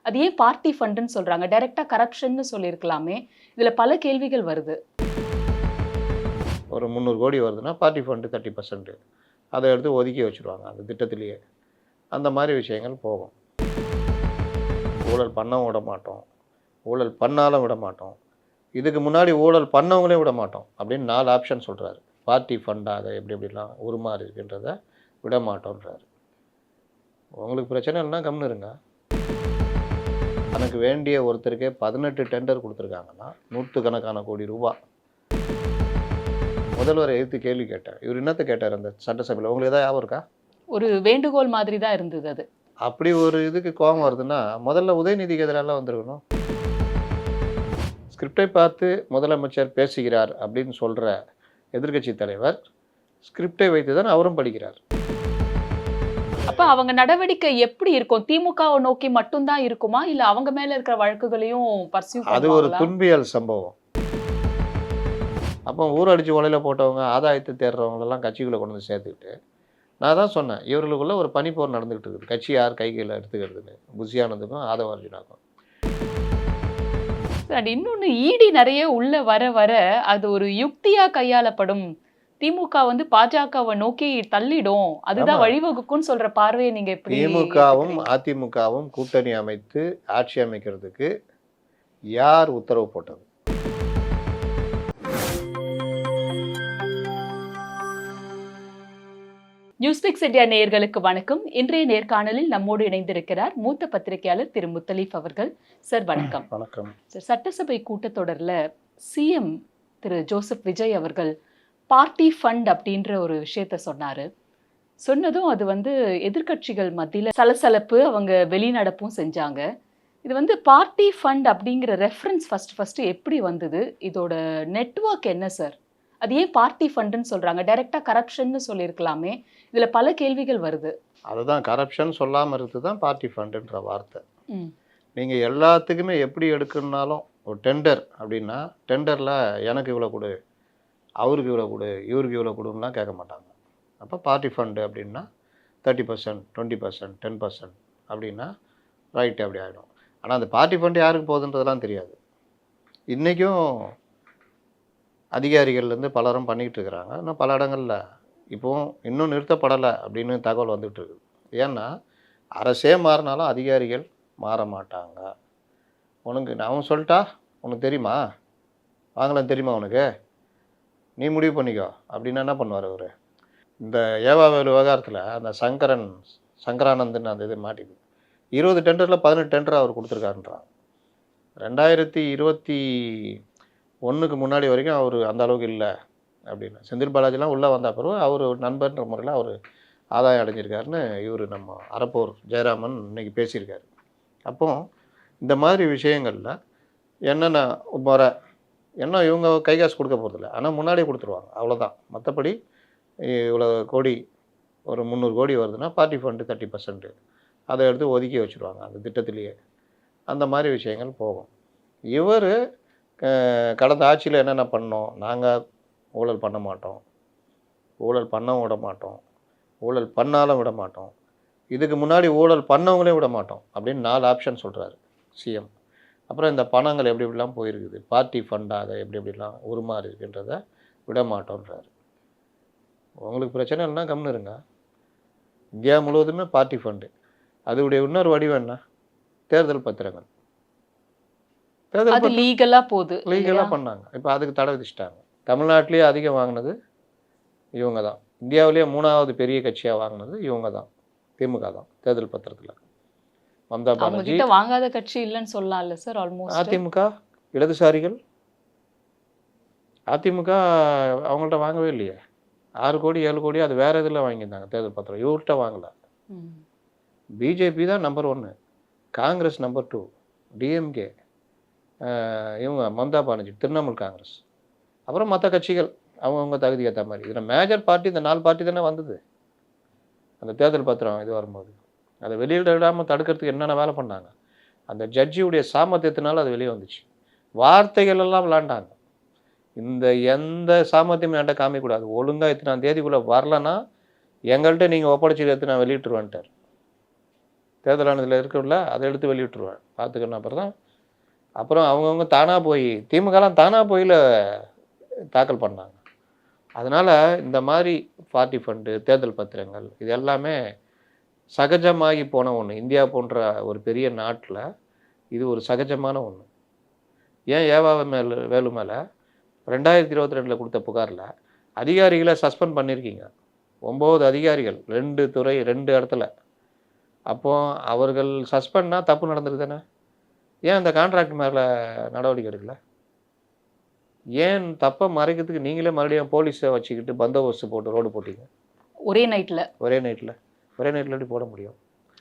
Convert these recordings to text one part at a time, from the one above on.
அது ஏன் பார்ட்டி ஃபண்டுன்னு சொல்றாங்க? டைரக்ட்டா கரப்ஷன்னு சொல்லியிருக்கலாமே. இதுல பல கேள்விகள் வருது. ஒரு 300 கோடி வருதுன்னா பார்ட்டி ஃபண்டு 30% அதை எடுத்து ஒதுக்கி வச்சுருவாங்க அந்த திட்டத்திலேயே. அந்த மாதிரி விஷயங்கள் போகும். ஊழல் பண்ணவும் விட மாட்டோம், ஊழல் பண்ணாலும் விட மாட்டோம், இதுக்கு முன்னாடி ஊழல் பண்ணவங்களையும் விட மாட்டோம் அப்படின்னு 4 ஆப்ஷன் சொல்கிறாரு. பார்ட்டி ஃபண்டாக அதை எப்படி எப்படிலாம் உருமாறி இருக்குன்றதை விட மாட்டோன்றாரு. உங்களுக்கு பிரச்சனை இல்லைன்னா கம்னு இருங்க. தனக்கு வேண்டிய ஒருத்தருக்கே 18 டெண்டர் கொடுத்துருக்காங்கன்னா நூற்றுக்கணக்கான கோடி ரூபா. முதல்வரை எதிர்த்து கேள்வி கேட்டார். இவர் என்னத்தை கேட்டார் அந்த சட்டசபையில்? உங்களுக்கு ஏதாவது ஞாபகம் இருக்கா? ஒரு வேண்டுகோள் மாதிரி தான் இருந்தது அது. அப்படி ஒரு இதுக்கு கோபம் வருதுன்னா முதல்ல உதயநிதிக்கு எதிராக வந்திருக்கணும். ஸ்கிரிப்டை பார்த்து முதலமைச்சர் பேசுகிறார் அப்படின்னு சொல்கிற எதிர்க்கட்சி தலைவர் ஸ்கிரிப்டை வைத்து தான் அவரும் படிக்கிறார். அப்ப அவங்க நடவடிக்கை எப்படி இருக்கும்? திமுகவை நோக்கி மட்டும்தான் இருக்குமா? இல்ல அவங்க மேல இருக்கிற வழக்குகளையும் பர்சியூ அது ஒரு பண்ணுவாங்களா? துன்பியல் சம்பவம். அப்போ ஊரடிச்சு உலையில போட்டவங்க ஆதாயத்தை தேடுறவங்களெல்லாம் கட்சிக்குள்ளே கொண்டு வந்து சேர்த்துக்கிட்டு, நான் தான் சொன்னேன், இவர்களுக்குள்ள ஒரு பனிப்போர் நடந்துகிட்டு இருக்குது. கட்சி யார் கைகளில் எடுத்துக்கிறதுன்னு புஷியானந்துக்கும் ஆதவ அர்ஜுனாக்கும். அண்ட் இன்னொன்னு இடி நிறைய உள்ள வர வர அது ஒரு யுக்தியா கையாளப்படும். திமுக வந்து பாஜகவை நோக்கி தள்ளிடும், அதுதான் ஆமா. வழிவகுக்கும்னு சொல்ற பார்வையை நீங்க எப்படி திமுகவும் ஏத்துக்கிறீங்க? அதிமுகவும் கூட்டணி அமைத்து ஆட்சி அமைக்கிறதுக்கு யார் உத்தரவு போட்டது? நியூஸ்பிக்ஸ் இந்தியா நேயர்களுக்கு வணக்கம். இன்றைய நேர்காணலில் நம்மோடு இணைந்திருக்கிறார் மூத்த பத்திரிகையாளர் திரு முத்தலீப் அவர்கள். சார் வணக்கம். வணக்கம். சார், சட்டசபை கூட்டத்தொடர்ல சிஎம் திரு ஜோசப் விஜய் அவர்கள் பார்ட்டி ஃபண்ட் அப்படின்ற ஒரு விஷயத்த சொன்னாரு. சொன்னதும் அது வந்து எதிர்க்கட்சிகள் மத்தியில சலசலப்பு, அவங்க வெளிநடப்பும் செஞ்சாங்க. இது வந்து பார்ட்டி ஃபண்ட் அப்படிங்கிற ரெஃபரன்ஸ் ஃபர்ஸ்ட் எப்படி வந்தது? இதோட நெட்வொர்க் என்ன சார்? அது ஏன் பார்ட்டி ஃபண்டுன்னு சொல்றாங்க? டைரக்டா கரப்ஷன்னு சொல்லியிருக்கலாமே. இதுல பல கேள்விகள் வருது. அதுதான் கரப்ஷன் சொல்லாமல் இருக்குது தான் பார்ட்டி ஃபண்டுன்ற வார்த்தை. ம். நீங்கள் எல்லாத்துக்குமே எப்படி எடுக்கணும்னாலும் ஒரு டெண்டர் அப்படின்னா டெண்டரில் எனக்கு இவ்வளோ கொடு, அவருக்கு இவ்வளோ கொடு, இவருக்கு இவ்வளோ கொடுன்னுலாம் கேட்க மாட்டாங்க. அப்போ பார்ட்டி ஃபண்டு அப்படின்னா 30%, 20%, 10% அப்படின்னா ரைட்டு அப்படி ஆகிடும். ஆனால் அந்த பார்ட்டி ஃபண்டு யாருக்கு போகுதுன்றதெல்லாம் தெரியாது. இன்றைக்கும் அதிகாரிகள்லேருந்து பலரும் பண்ணிக்கிட்டு இருக்கிறாங்க. இன்னும் பல இடங்களில் இப்போவும் இன்னும் நிறுத்தப்படலை அப்படின்னு தகவல் வந்துட்டு இருக்குது. ஏன்னா அரசே மாறினாலும் அதிகாரிகள் மாற மாட்டாங்க. உனக்கு அவன் சொல்லிட்டா உனக்கு தெரியுமா, வாங்கலாம் தெரியுமா உனக்கு, நீ முடிவு பண்ணிக்கோ அப்படின்னா என்ன பண்ணுவார் அவர்? இந்த ஏவாவேலு விவகாரத்தில் அந்த சங்கரானந்தன் அந்த இது மாட்டிது. 20 டெண்டரில் 18 டெண்டர் அவர் கொடுத்துருக்காருன்றான். 2021க்கு முன்னாடி வரைக்கும் அவர் அந்த அளவுக்கு இல்லை அப்படின்னு. செந்தில் பாலாஜிலாம் உள்ளே வந்த பிறகு அவர் நண்பர்ன்ற முறையில் அவர் ஆதாயம் அடைஞ்சிருக்காருன்னு இவர் நம்ம அரப்போர் ஜெயராமன் இன்னைக்கு பேசியிருக்காரு. அப்போ இந்த மாதிரி விஷயங்களில் என்னென்ன முறை என்ன இவங்க கை காசு கொடுக்க போகிறதில்ல, ஆனால் முன்னாடியே கொடுத்துருவாங்க, அவ்வளோதான். மற்றபடி இவ்வளோ கோடி, ஒரு 300 கோடி வருதுன்னா பார்ட்டி ஃபண்டு 30% அதை எடுத்து ஒதுக்கி வச்சுருவாங்க அந்த திட்டத்திலேயே. அந்த மாதிரி விஷயங்கள் போகும். இவர் கடந்த ஆட்சியில் என்னென்ன பண்ணோம், நாங்கள் ஊழல் பண்ண மாட்டோம், ஊழல் பண்ணவும் விட மாட்டோம், ஊழல் பண்ணாலும் விட மாட்டோம், இதுக்கு முன்னாடி ஊழல் பண்ணவங்களையும் விட மாட்டோம் அப்படின்னு 4 ஆப்ஷன் சொல்கிறாரு சிஎம். அப்புறம் இந்த பணங்கள் எப்படி எப்படிலாம் போயிருக்குது, பார்ட்டி ஃபண்டாக அதை எப்படி எப்படிலாம் உருமாறி இருக்குன்றதை விட மாட்டோன்றாரு. உங்களுக்கு பிரச்சனை இல்லைன்னா கம்னு இருங்க. இந்தியா முழுவதுமே பார்ட்டி ஃபண்டு. அதோடைய இன்னொரு வடிவம் என்ன? தேர்தல் பத்திரங்கள். தேர்தல் அது லீகலா போகுது. லீகலாக பண்ணாங்க. இப்போ அதுக்கு தடை விதிச்சிட்டாங்க. தமிழ்நாட்டிலேயே அதிகம் வாங்கினது இவங்க தான். இந்தியாவிலேயே 3வது பெரிய கட்சியாக வாங்கினது இவங்க தான், திமுக தான். தேர்தல் பத்திரத்தில் மம்தா அவங்க பானர்ஜி, கிட்ட வாங்காத கட்சி இல்லைன்னு சொல்லலாம்ல சார். ஆல்மோஸ்ட் அதிமுக, இடதுசாரிகள். அதிமுக அவங்கள்ட்ட வாங்கவே இல்லையே. 6 கோடி 7 கோடி அது வேறு இதில் வாங்கியிருந்தாங்க தேர்தல் பத்திரம். இவர்கிட்ட வாங்கலை. பிஜேபி தான் நம்பர் 1, காங்கிரஸ் நம்பர் 2, டிஎம்கே இவங்க மம்தா பானர்ஜி திரிணாமுல் காங்கிரஸ், அப்புறம் மற்ற கட்சிகள் அவங்கவுங்க தகுதி ஏற்ற மாதிரி. இதில் மேஜர் பார்ட்டி இந்த 4 பார்ட்டி தானே வந்தது அந்த தேர்தல் பத்திரம் இது வரும்போது. அதை வெளியிட விடாமல் தடுக்கிறதுக்கு என்னென்ன வேலை பண்ணாங்க. அந்த ஜட்ஜியுடைய சாமர்த்தியத்தினால அது வெளியே வந்துச்சு. வார்த்தைகள் எல்லாம் விளாண்டாங்க. இந்த எந்த சாமர்த்தியமும் என்கிட்ட காமிக்கக்கூடாது, ஒழுங்காக இத்தனாம் தேதிக்குள்ளே வரலன்னா எங்கள்கிட்ட நீங்கள் ஒப்படைச்சி எடுத்து நான் வெளியிட்டுருவேன்ட்டார். தேர்தல் ஆணையத்தில் இருக்குல்ல, அதை எடுத்து வெளியிட்டுருவேன் பார்த்துக்கணும். அப்புறம் அவங்கவுங்க தானாக போய் திமுகலாம் தானாக போயில தாக்கல் பண்ணாங்க. அதனால் இந்த மாதிரி பார்ட்டி ஃபண்டு, தேர்தல் பத்திரங்கள் இது எல்லாமே சகஜமாகி போன ஒன்று. இந்தியா போன்ற ஒரு பெரிய நாட்டில் இது ஒரு சகஜமான ஒன்று. ஏன் வேலு மேலே 2022 கொடுத்த புகாரில் அதிகாரிகளை சஸ்பெண்ட் பண்ணியிருக்கீங்க. 9 அதிகாரிகள் 2 துறை 2 இடத்துல. அப்போது அவர்கள் சஸ்பெண்ட்னா தப்பு நடந்திருக்கு தானே? ஏன் அந்த கான்ட்ராக்ட் மேலே நடவடிக்கை எடுக்கல? ஏன் தப்பை மறைக்கிறதுக்கு நீங்களே மறுபடியும் போலீஸை வச்சுக்கிட்டு பந்தோபஸ்து போட்டு ரோடு போட்டீங்க? ஒரே நைட்டில் எப்படி போட முடியும்?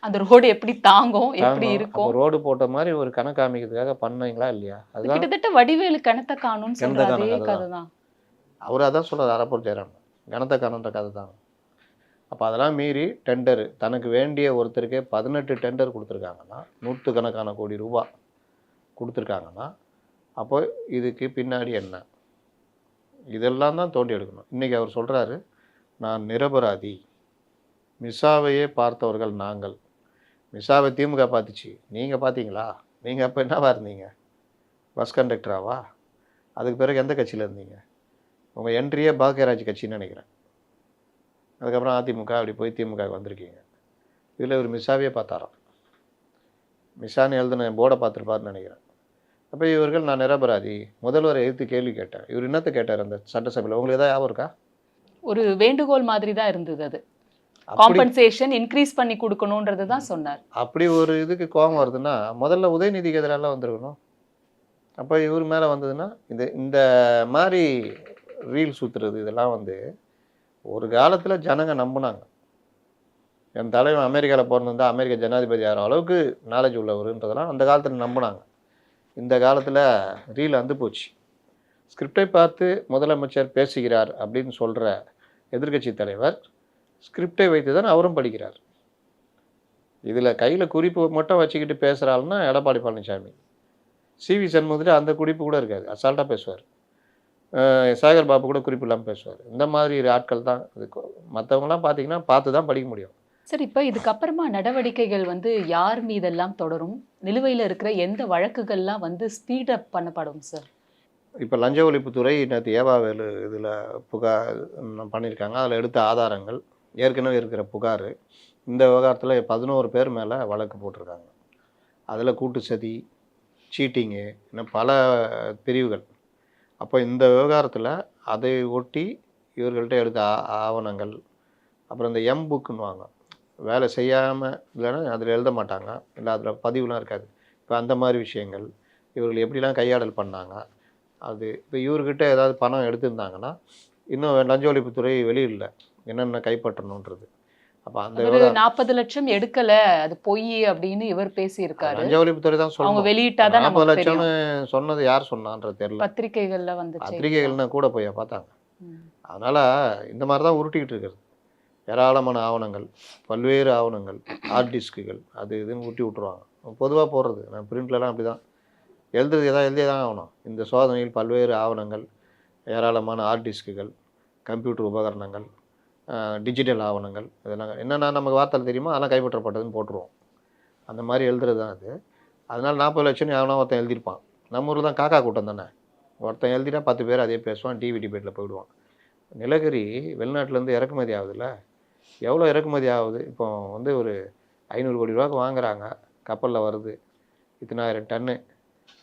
அந்த ரோடு எப்படி தாங்கும், எப்படி இருக்கும்? ரோடு போட்ட மாதிரி ஒரு கணக்கு காமிக்கிறதுக்காக பண்ணீங்களா இல்லையா? அதுதான் கிட்டத்தட்ட வடிவேலு கணத்தை காணும்னு சொல்ற அதே கதை தான். அவர் அதான் சொல்கிறார், அரப்பூர் ஜெயராமன் கணத்தை காணுன்ற கதை தான். அப்போ அதெல்லாம் மீறி டெண்டரு தனக்கு வேண்டிய ஒருத்தருக்கே 18 டெண்டர் கொடுத்துருக்காங்கன்னா, 100 கோடி ரூபா கொடுத்துருக்காங்கன்னா, அப்போ இதுக்கு பின்னாடி என்ன? இதெல்லாம் தான் தோண்டி எடுக்கணும். இன்றைக்கி அவர் சொல்கிறாரு, நான் நிரபராதி, மிசாவையே பார்த்தவர்கள் நாங்கள். மிசாவை திமுக பார்த்துச்சு, நீங்கள் பார்த்தீங்களா? நீங்கள் அப்போ என்னவா இருந்தீங்க? பஸ் கண்டக்டராவா? அதுக்கு பிறகு எந்த கட்சியில் இருந்தீங்க? உங்கள் என்ட்ரியே பாக்கியராஜ் கட்சின்னு நினைக்கிறேன். அதுக்கப்புறம் அதிமுக அப்படி போய் திமுக வந்திருக்கீங்க. இதில் ஒரு மிஸ்ஸாவே பார்த்தாராம். மிஸ்ஸான்னு எழுதுன போர்டை பார்த்துருப்பாருன்னு நினைக்கிறேன். அப்போ இவர்கள் நான் நிரபராதி, முதல்வரை எதிர்த்து கேள்வி கேட்டேன். இவர் என்னத்தை கேட்டார் அந்த சட்டசபையில்? உங்களுக்கு ஏதாவது ஞாபகம் இருக்கா? ஒரு வேண்டுகோள் மாதிரி தான் இருந்தது. அது காம்பன்சேஷன் இன்க்ரீஸ் பண்ணி கொடுக்கணுன்றது தான் சொன்னார். அப்படி ஒரு இதுக்கு கோபம் வருதுன்னா முதல்ல உதயநிதிக்கு எதிராலாம் வந்திருக்கணும். அப்போ இவர் மேலே வந்ததுன்னா இந்த மாதிரி ரீல் சுற்றுறது இதெல்லாம் ஒரு காலத்தில் ஜனங்க நம்பினாங்க. என் தலைவன் அமெரிக்காவில் பிறந்திருந்தா அமெரிக்க ஜனாதிபதி ஆகிற அளவுக்கு நாலேஜ் உள்ளவருன்றதெல்லாம் அந்த காலத்தில் நம்பினாங்க. இந்த காலத்தில் ரீல் வந்து போச்சு. ஸ்கிரிப்டை பார்த்து முதலமைச்சர் பேசுகிறார் அப்படின்னு சொல்கிற எதிர்க்கட்சி தலைவர் ஸ்கிரிப்டை வைத்து தான் அவரும் படிக்கிறார். இதில் கையில் குறிப்பு மட்டும் வச்சுக்கிட்டு பேசுகிறாள்னா எடப்பாடி பழனிசாமி. சிவி சண்முகத்தில் அந்த குறிப்பு கூட இருக்காது, அசால்ட்டாக பேசுவார். சேகர் பாபு கூட குறிப்பு இல்லாமல் பேசுவார். இந்த மாதிரி ஆட்கள் தான் இதுக்கு. மற்றவங்களாம் பார்த்தீங்கன்னா பார்த்து தான் படிக்க முடியும். சார், இப்போ இதுக்கப்புறமா நடவடிக்கைகள் யார் மீதெல்லாம் தொடரும்? நிலுவையில் இருக்கிற எந்த வழக்குகள்லாம் ஸ்பீடப் பண்ணப்படும் சார்? இப்போ லஞ்ச ஒழிப்புத்துறை நேற்று ஏவாவேலு இதில் புகார் பண்ணியிருக்காங்க. அதில் எடுத்த ஆதாரங்கள், ஏற்கனவே இருக்கிற புகார், இந்த விவகாரத்தில் 11 பேர் மேலே வழக்கு போட்டிருக்காங்க. அதில் கூட்டு சதி, சீட்டிங்கு, இன்னும் பல பிரிவுகள். அப்போ இந்த விவகாரத்தில் அதை ஒட்டி இவர்கள்ட்ட எடுத்த ஆவணங்கள், அப்புறம் இந்த புக்குன்னுவாங்க, வேலை செய்யாமல் இல்லைன்னா அதில் எழுத மாட்டாங்க, இல்லை அதில் பதிவுலாம் இருக்காது. இப்போ அந்த மாதிரி விஷயங்கள், இவர்கள் எப்படிலாம் கையாடல் பண்ணாங்க, அது இப்போ இவர்கிட்ட ஏதாவது பணம் எடுத்திருந்தாங்கன்னா இன்னும் லஞ்ச ஒழிப்புத்துறை வெளியிடல என்னென்ன கைப்பற்றணுன்றது. அப்போ அந்த 40 லட்சம் எடுக்கலை, அது பொய் அப்படின்னு இவர் பேசியிருக்காரு. லஞ்ச ஒழிப்புத்துறை தான் சொல்லுவாங்க. வெளியிட்டாதான் 40 லட்சம்னு சொன்னது யார் சொன்னான்றது தெரியல. பத்திரிகைகள்ல பத்திரிகைகள்னா கூட போய் பார்த்தாங்க. அதனால் இந்த மாதிரி தான் உருட்டிக்கிட்டு இருக்கிறது. ஏராளமான ஆவணங்கள், பல்வேறு ஆவணங்கள், ஹார்ட் டிஸ்க்குகள், அது இதுன்னு ஊட்டி விட்ருவாங்க. பொதுவாக போடுறது நான் பிரிண்ட்லலாம் அப்படி தான் எழுதுறது, எதாவது எழுதியே தான் ஆகணும். இந்த சோதனையில் பல்வேறு ஆவணங்கள், ஏராளமான ஹார்ட் டிஸ்க்குகள், கம்ப்யூட்டர் உபகரணங்கள், டிஜிட்டல் ஆவணங்கள், இதெல்லாம் என்னென்னா நமக்கு வார்த்தையில் தெரியுமோ அதெல்லாம் கைப்பற்றப்பட்டதுன்னு போட்டுருவோம். அந்த மாதிரி எழுதுறது தான் அது. அதனால் 40 லட்சம்னு எவனோ ஒருத்தன் எழுதியிருப்பான். நம்ம ஊரில் தான் காக்கா கூட்டம் தானே, ஒருத்தன் எழுதிட்டா 10 பேர் அதே பேசுவான், டிவி டிபேட்டில் போயிடுவான். நிலக்கரி வெளிநாட்டிலேருந்து இறக்குமதி ஆகுதுல்ல, எவ்வளோ இறக்குமதி ஆகுது? இப்போ ஒரு 500 கோடி ரூபாய்க்கு வாங்குறாங்க, கப்பலில் வருது 10,000 டன்னு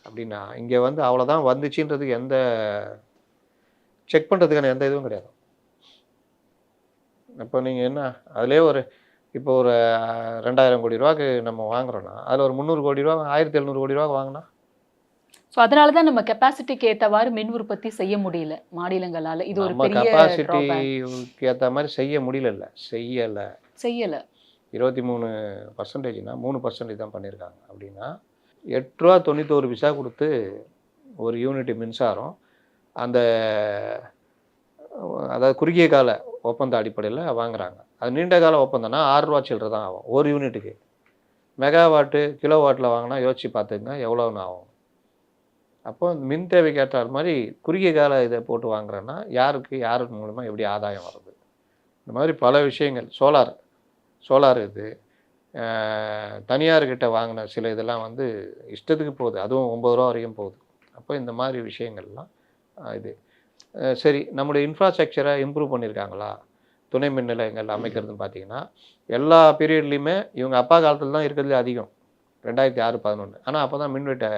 அப்படின்னா, இங்கே அவ்வளோதான் வந்துச்சுன்றதுக்கு எந்த செக் பண்ணுறதுக்கான எந்த இதுவும் கிடையாது. இப்போ நீங்கள் என்ன அதிலே இப்போ ஒரு 2000 கோடி ரூபாய்க்கு நம்ம வாங்குறோன்னா அதில் ஒரு 300 கோடி ரூபா 1700 கோடி ரூபா வாங்கினா, ஸோ அதனால தான் நம்ம கெப்பாசிட்டிக்கு ஏற்றவாறு மின் உற்பத்தி செய்ய முடியல மாநிலங்களால். இது ஒரு பெரிய கெப்பாசிட்டிக்கு ஏற்ற மாதிரி செய்ய முடியல, செய்யலை 23%னா 3% தான் பண்ணியிருக்காங்க. அப்படின்னா ₹8.91 கொடுத்து ஒரு யூனிட் மின்சாரம், அந்த அதாவது குறுகிய கால ஒப்பந்த அடிப்படையில் வாங்குறாங்க. அது நீண்ட கால ஒப்பந்தம்னா ₹6 சில்லரை தான் ஆகும் ஒரு யூனிட்டுக்கு. மெகாவாட்டு கிலோவாட்டில் வாங்கினா யோசிச்சு பார்த்துங்க எவ்வளோன்னு ஆகும். அப்போ மின் தேவைக்கு ஏற்ற மாதிரி குறுகிய கால இதை போட்டு வாங்குறேன்னா யார் மூலமாக எப்படி ஆதாயம் வருது? இந்த மாதிரி பல விஷயங்கள். சோலார் இது தனியார்கிட்ட வாங்கின சில இதெல்லாம் வந்து இஷ்டத்துக்கு போகுது, அதுவும் 9 ரூபா வரைக்கும் போகுது. அப்போ இந்த மாதிரி விஷயங்கள்லாம் இது சரி நம்முடைய இன்ஃப்ராஸ்ட்ரக்சரை இம்ப்ரூவ் பண்ணியிருக்காங்களா துணை மின் நிலையங்கள் அமைக்கிறதுன்னு பார்த்தீங்கன்னா, எல்லா பீரியட்லேயுமே இவங்க அப்பா காலத்தில் தான் இருக்கிறதுலே அதிகம் 2006-11. ஆனால் அப்போ தான் மின்வெட்டு